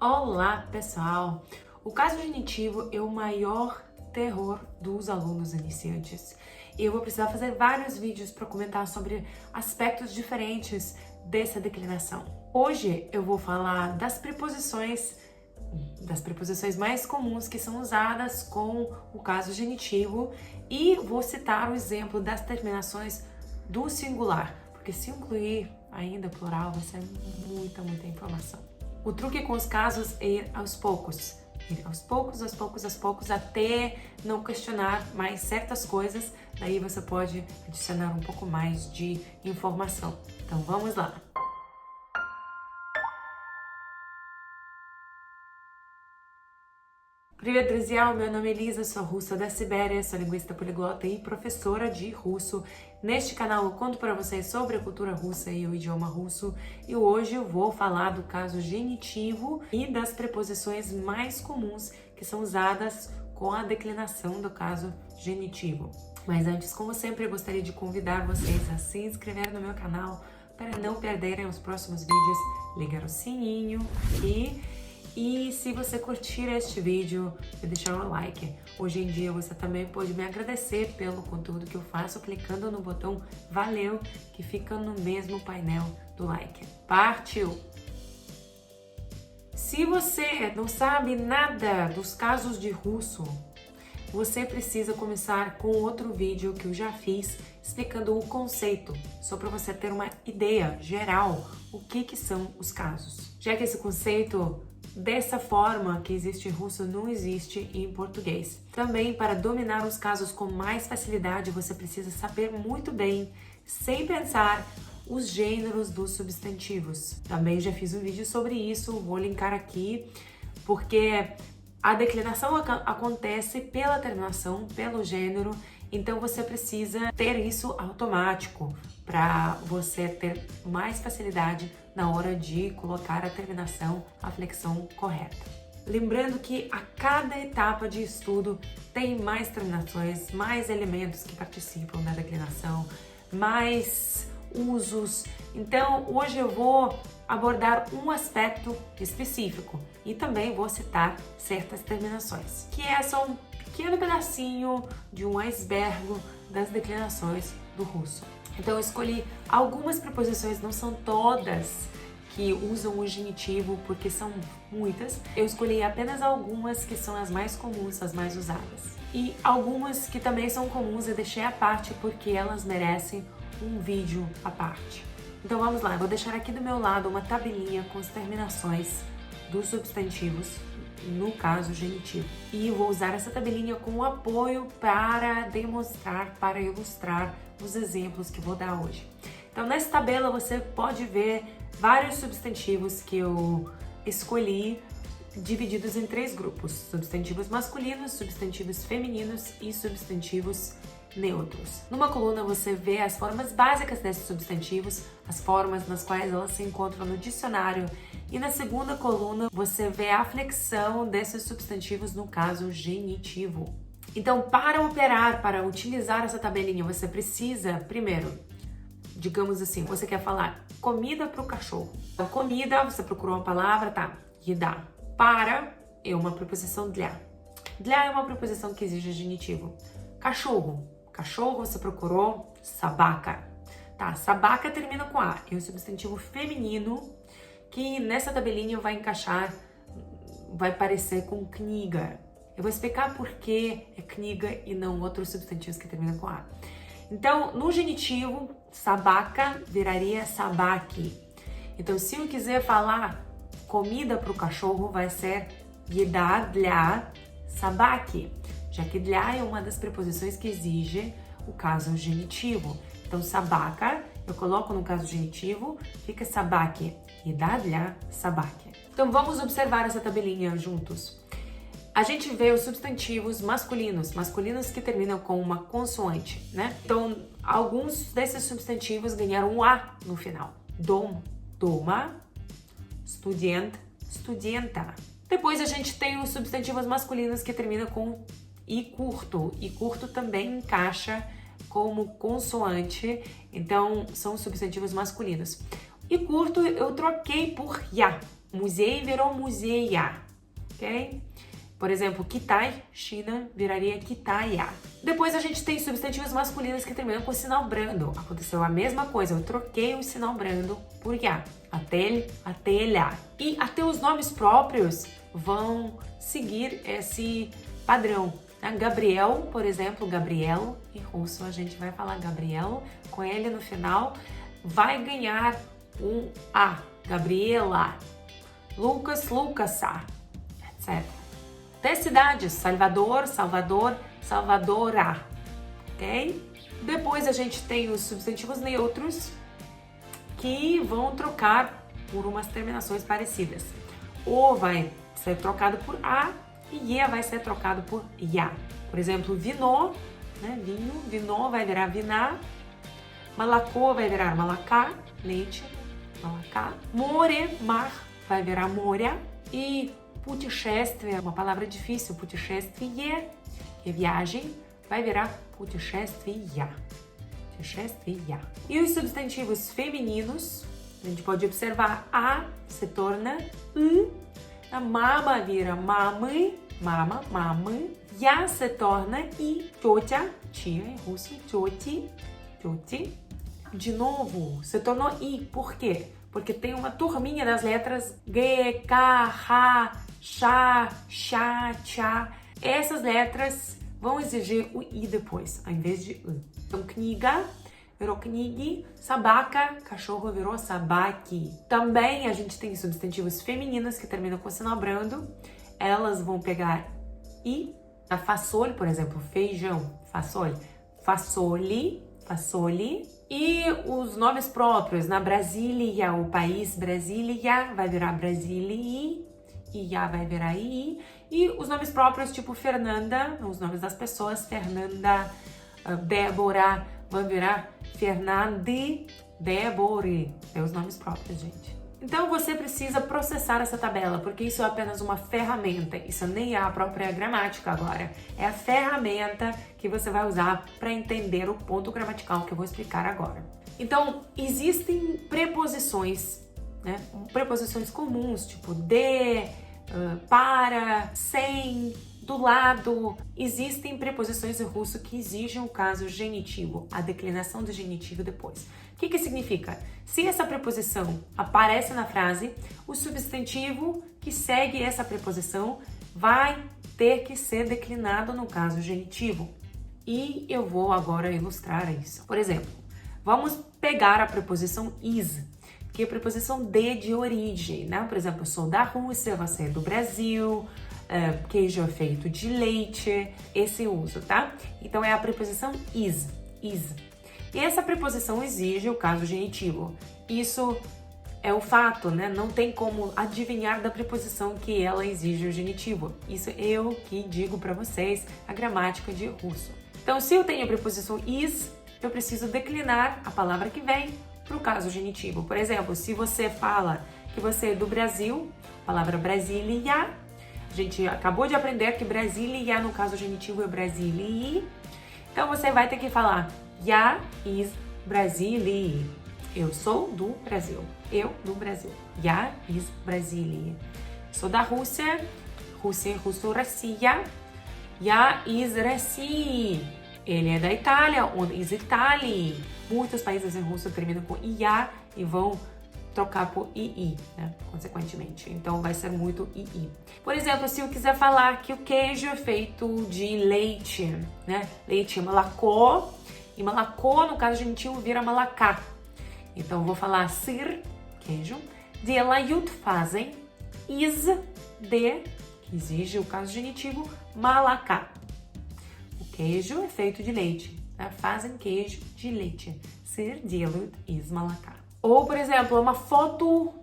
Olá, pessoal! O caso genitivo é o maior terror dos alunos iniciantes. Eu vou precisar fazer vários vídeos para comentar sobre aspectos diferentes dessa declinação. Hoje eu vou falar das preposições mais comuns que são usadas com o caso genitivo e vou citar o exemplo das terminações do singular, porque se incluir ainda plural vai ser muita informação. O truque com os casos é ir aos poucos, até não questionar mais certas coisas, daí você pode adicionar um pouco mais de informação. Então vamos lá! Привет, друзья! Meu nome é Elisa, sou russa da Sibéria, sou linguista poliglota e professora de russo. Neste canal eu conto para vocês sobre a cultura russa e o idioma russo e hoje eu vou falar do caso genitivo e das preposições mais comuns que são usadas com a declinação do caso genitivo. Mas antes, como sempre, eu gostaria de convidar vocês a se inscrever no meu canal para não perderem os próximos vídeos, ligar o sininho e se você curtir este vídeo, deixar um like. Hoje em dia você também pode me agradecer pelo conteúdo que eu faço clicando no botão valeu, que fica no mesmo painel do like. Partiu! Se você não sabe nada dos casos de russo, você precisa começar com outro vídeo que eu já fiz explicando o conceito, só para você ter uma ideia geral o que são os casos. Já que esse conceito dessa forma que existe em russo não existe em português. Também, para dominar os casos com mais facilidade, você precisa saber muito bem, sem pensar, os gêneros dos substantivos. Também já fiz um vídeo sobre isso, vou linkar aqui, porque a declinação acontece pela terminação, pelo gênero, então você precisa ter isso automático para você ter mais facilidade na hora de colocar a terminação, a flexão correta. Lembrando que a cada etapa de estudo tem mais terminações, mais elementos que participam da declinação, mais usos. Então, hoje eu vou abordar um aspecto específico e também vou citar certas terminações, que é só um pequeno pedacinho de um iceberg das declinações do russo. Então eu escolhi algumas preposições, não são todas que usam o genitivo, porque são muitas. Eu escolhi apenas algumas que são as mais comuns, as mais usadas. E algumas que também são comuns eu deixei à parte porque elas merecem um vídeo à parte. Então vamos lá, eu vou deixar aqui do meu lado uma tabelinha com as terminações dos substantivos, no caso genitivo. E eu vou usar essa tabelinha como apoio para demonstrar, para ilustrar os exemplos que vou dar hoje. Então nessa tabela você pode ver vários substantivos que eu escolhi divididos em 3 grupos: substantivos masculinos, substantivos femininos e substantivos neutros. Numa coluna você vê as formas básicas desses substantivos, as formas nas quais elas se encontram no dicionário, e na segunda coluna você vê a flexão desses substantivos no caso genitivo. Então, para operar, para utilizar essa tabelinha, você precisa, primeiro, digamos assim, você quer falar comida para o cachorro. Então, comida, você procurou uma palavra, tá, еда. Para é uma preposição для. Для é uma preposição que exige genitivo. Cachorro. Cachorro, você procurou собака. Tá, собака termina com A. É um substantivo feminino que nessa tabelinha vai encaixar, vai parecer com книга. Eu vou explicar por que é книга e não outros substantivos que terminam com A. Então, no genitivo, собака viraria собаки. Então, se eu quiser falar comida para o cachorro, vai ser еда для собаки, já que для é uma das preposições que exige o caso genitivo. Então, собака, eu coloco no caso genitivo, fica собаки, еда для собаки. Então, vamos observar essa tabelinha juntos. A gente vê os substantivos masculinos que terminam com uma consoante, né? Então, alguns desses substantivos ganharam um A no final. Dom, дома, студент, студента. Depois a gente tem os substantivos masculinos que terminam com I curto. I curto também encaixa como consoante, então são substantivos masculinos. E curto eu troquei por ya. Musei virou museia, ok? Por exemplo, Kitai, China, viraria Kitaya. Depois a gente tem substantivos masculinos que terminam com sinal brando. Aconteceu a mesma coisa, eu troquei o sinal brando por ya. Atel, atelha. E até os nomes próprios vão seguir esse padrão. Gabriel, por exemplo, Gabriel, em russo a gente vai falar Gabriel, com ele no final, vai ganhar um A. Gabriela. Lucas, Lucasa, etc. Até cidades, Salvador, Salvador, Salvadora, ok? Depois a gente tem os substantivos neutros que vão trocar por umas terminações parecidas. O vai ser trocado por A e ia vai ser trocado por ya. Por exemplo, vino, né? Vinho, vino vai virar viná, malacô vai virar malacá, leite, malacá, more, mar vai virar moria e puteshествие, uma palavra difícil, puteshествие, que é viagem, vai virar puteshествия. Puteshествия. E os substantivos femininos, a gente pode observar a se torna a mama vira mamы, mama, mamы, я se torna i, тетя, tia em russo, тети, тети. De novo, se tornou i, por quê? Porque tem uma turminha das letras G, K, H, Sha, Sha, Cha. Essas letras vão exigir o I depois, ao invés de U. Então, kniga virou knigi, sabaca, cachorro virou sabaki. Também a gente tem substantivos femininos que terminam com sinal brando. Elas vão pegar I. A fasolho, por exemplo, feijão, fasolho, fasoli, fasoli. E os nomes próprios, na Brasília, o país Brasília vai virar Brasilii, e já vai virar I. E os nomes próprios, tipo Fernanda, os nomes das pessoas, Fernanda, Débora, vão virar Fernande, Débore. É os nomes próprios, gente. Então você precisa processar essa tabela, porque isso é apenas uma ferramenta, isso nem é a própria gramática agora. É a ferramenta que você vai usar para entender o ponto gramatical que eu vou explicar agora. Então, existem preposições, né? Preposições comuns, tipo de, para, sem, do lado. Existem preposições em russo que exigem o caso genitivo, a declinação do genitivo depois. O que significa? Se essa preposição aparece na frase, o substantivo que segue essa preposição vai ter que ser declinado no caso genitivo. E eu vou agora ilustrar isso. Por exemplo, vamos pegar a preposição is, que é a preposição de origem, né? Por exemplo, eu sou da Rússia, você é do Brasil, queijo é feito de leite, esse uso, tá? Então é a preposição is. E essa preposição exige o caso genitivo. Isso é o fato, né? Não tem como adivinhar da preposição que ela exige o genitivo. Isso eu que digo para vocês a gramática de russo. Então, se eu tenho a preposição is, eu preciso declinar a palavra que vem para o caso genitivo. Por exemplo, se você fala que você é do Brasil, a palavra Brasília, a gente acabou de aprender que Brasília no caso genitivo é Brasilii. Então, você vai ter que falar Я из Бразилии. Eu sou do Brasil. Eu do Brasil. Я из Бразилии. Sou da Rússia. Rússia em russo, Россия. Я из России. Ele é da Itália. Он из Италии. Muitos países em russo terminam com IA e vão trocar por II, né? Consequentemente. Então vai ser muito II. Por exemplo, se eu quiser falar que o queijo é feito de leite, né? Leite malacó. E malacó, no caso genitivo, vira malacá. Então, eu vou falar sir, queijo, делают, fazem, из, de, que exige o caso genitivo, malacá. O queijo é feito de leite, né? Fazem queijo de leite. Sir, делают, из, malacá. Ou, por exemplo, uma foto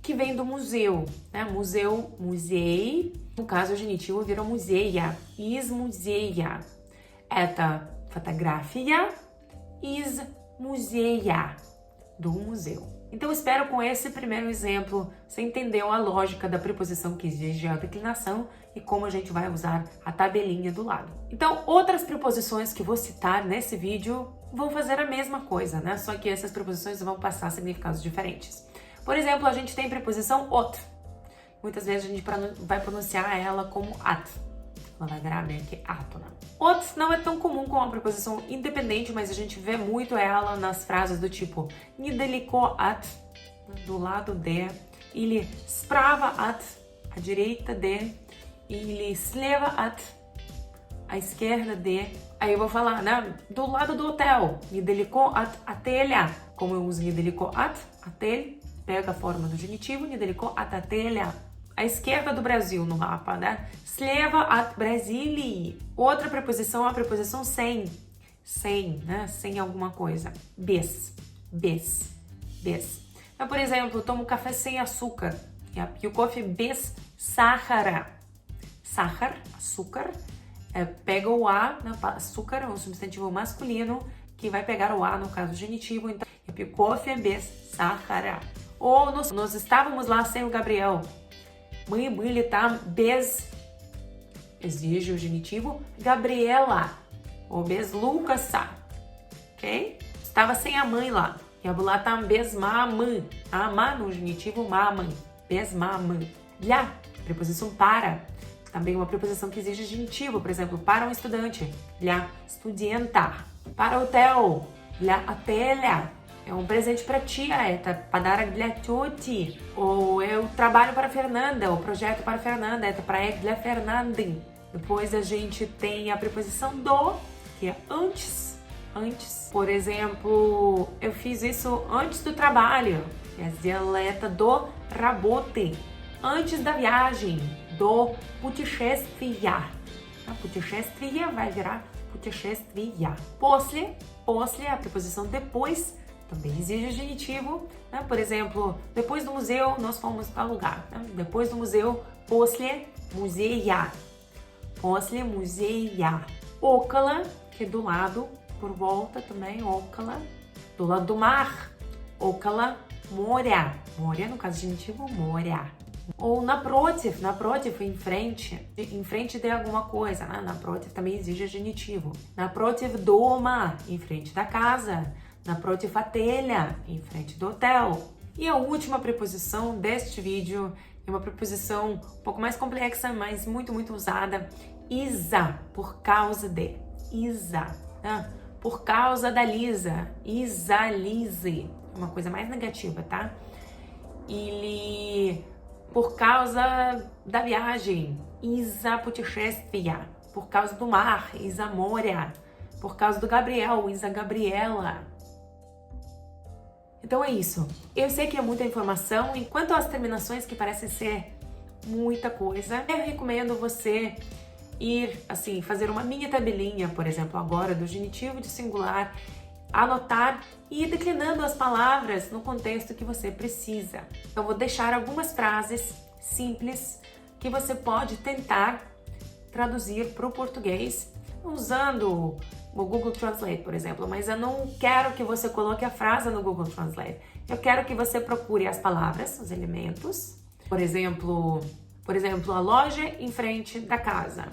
que vem do museu, né? Museu, musei, no caso genitivo, vira музея, из музея. Это fotografia из музея, do museu. Então, espero com esse primeiro exemplo você entendeu a lógica da preposição que exige a declinação e como a gente vai usar a tabelinha do lado. Então, outras preposições que vou citar nesse vídeo vão fazer a mesma coisa, né? Só que essas preposições vão passar significados diferentes. Por exemplo, a gente tem a preposição ot. Muitas vezes a gente vai pronunciar ela como at. Ela vai virar meio que ato, né? Ot não é tão comum como a preposição independente, mas a gente vê muito ela nas frases do tipo недалеко at, do lado de, или справа at, à direita de, или слева at, à esquerda de. Aí eu vou falar, né? Do lado do hotel, недалеко от отеля. Como eu uso недалеко от, отель, pega a forma do genitivo, недалеко от отеля. À esquerda do Brasil no mapa, né? Слева от Бразилии. Outra preposição é a preposição sem. Sem, né? Sem alguma coisa. Без. Без. Без. Então, por exemplo, eu tomo café sem açúcar. E o coffee без сахара. Сахар, açúcar. Pega o A, né? Açúcar é um substantivo masculino que vai pegar o A no caso genitivo. Então, o coffee без сахара. Ou nós estávamos lá sem o Gabriel. Мы были там без, exige o genitivo, Gabriela, ou без Lucasa, ok? Estava sem a mãe lá. Я была там без мамы. A ma no genitivo mamãe, без мамы. Для, preposição para, também uma preposição que exige genitivo, por exemplo, para um estudante, для студента. Para hotel, для отеля. É um presente para tia, это подарок для тети. Ou eu trabalho para a Fernanda, o projeto para a Fernanda, это проект для Fernanda. Depois a gente tem a preposição do, que é antes. Antes. Por exemplo, eu fiz isso antes do trabalho. Я сделала это до работы. Antes da viagem, do путешествия. Путешествие vai virar путешествия. После é a preposição depois. Também exige genitivo, né? Por exemplo, depois do museu nós fomos para lugar. Né? Depois do museu, после музея. После музея. Около, que é do lado, por volta também, около. Do lado do mar, около моря. Моря, no caso genitivo, моря. Ou naprotiv, em frente de alguma coisa. Né? Naprotiv também exige genitivo. Naprotiv дома, em frente da casa. Naprotiv отеля, em frente do hotel. E a última preposição deste vídeo é uma preposição um pouco mais complexa, mas muito, muito usada. Isa, por causa de. Isa, né? Por causa da Lisa. Isa, Lise. Uma coisa mais negativa, tá? Или por causa da viagem. Isa путешествия. Por causa do mar. Isa моря. Por causa do Gabriel. Isa Gabriela. Então é isso. Eu sei que é muita informação, enquanto as terminações que parecem ser muita coisa, eu recomendo você ir, assim, fazer uma mini tabelinha, por exemplo, agora do genitivo de singular, anotar e ir declinando as palavras no contexto que você precisa. Então vou deixar algumas frases simples que você pode tentar traduzir para o português usando o Google Translate, por exemplo, mas eu não quero que você coloque a frase no Google Translate. Eu quero que você procure as palavras, os elementos. Por exemplo, a loja em frente da casa.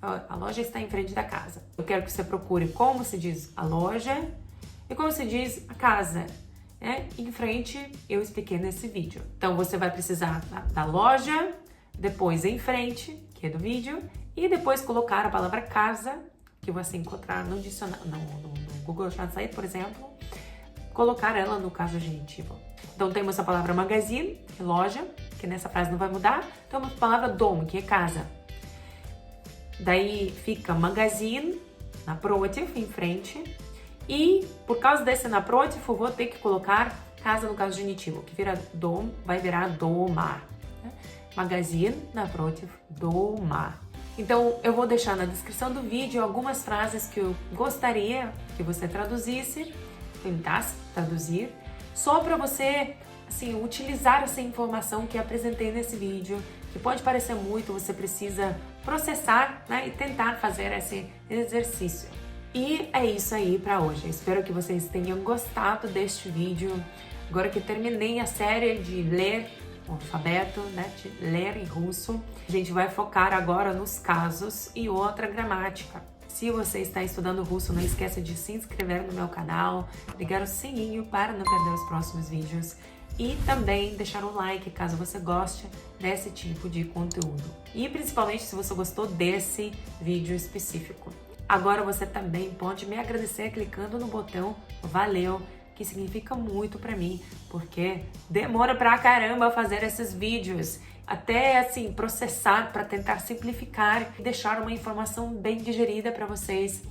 A loja está em frente da casa. Eu quero que você procure como se diz a loja e como se diz a casa. Em frente, eu expliquei nesse vídeo. Então, você vai precisar da loja, depois em frente, que é do vídeo, e depois colocar a palavra casa, que você encontrar no dicionário, no Google Translate, por exemplo, colocar ela no caso genitivo. Então temos a palavra magazine, que é loja, que nessa frase não vai mudar. Temos a palavra dom, que é casa. Daí fica magazine, naprotiv, em frente. E por causa desse naprotiv, eu vou ter que colocar casa no caso genitivo, que vira dom, vai virar doma. Magazine, naprotiv, doma. Então, eu vou deixar na descrição do vídeo algumas frases que eu gostaria que você traduzisse, tentasse traduzir, só para você, assim, utilizar essa informação que apresentei nesse vídeo, que pode parecer muito, você precisa processar, né, e tentar fazer esse exercício. E é isso aí para hoje. Eu espero que vocês tenham gostado deste vídeo. Agora que terminei a série de ler o alfabeto, né, de ler em russo, a gente vai focar agora nos casos e outra gramática. Se você está estudando russo, não esqueça de se inscrever no meu canal, ligar o sininho para não perder os próximos vídeos. e também deixar um like caso você goste desse tipo de conteúdo. E principalmente se você gostou desse vídeo específico. Agora você também pode me agradecer clicando no botão valeu, que significa muito pra mim, porque demora pra caramba fazer esses vídeos. Até assim, processar para tentar simplificar e deixar uma informação bem digerida para vocês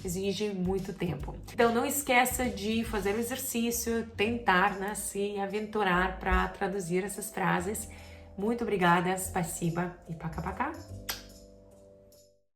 exige muito tempo. Então não esqueça de fazer o exercício, tentar, né, se aventurar para traduzir essas frases. Muito obrigada, спасибо e пока-пока!